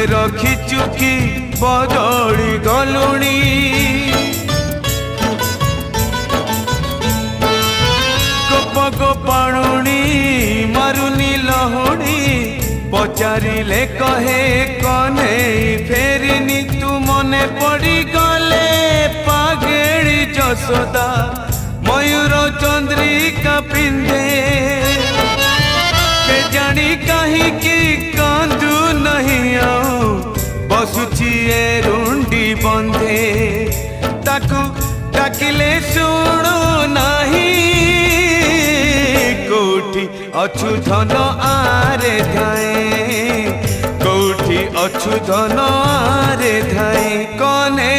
मने रखी चुकी बदली गलुणी गोप गोपाणुणी मारुनी लहुणी पचारिले कहे कने फेरिनी तू मने पड़ी गले पागेड़ी जसोदा मयूर चंद्रिका पिंधे के जानी कहीं की कांदू नहीं आऊं बसुची ए रुंडी बंधे ताकू डाकिले सुनो नहीं कोठी अछु धन आरे धाए कोठी अछु धन आरे धाए कने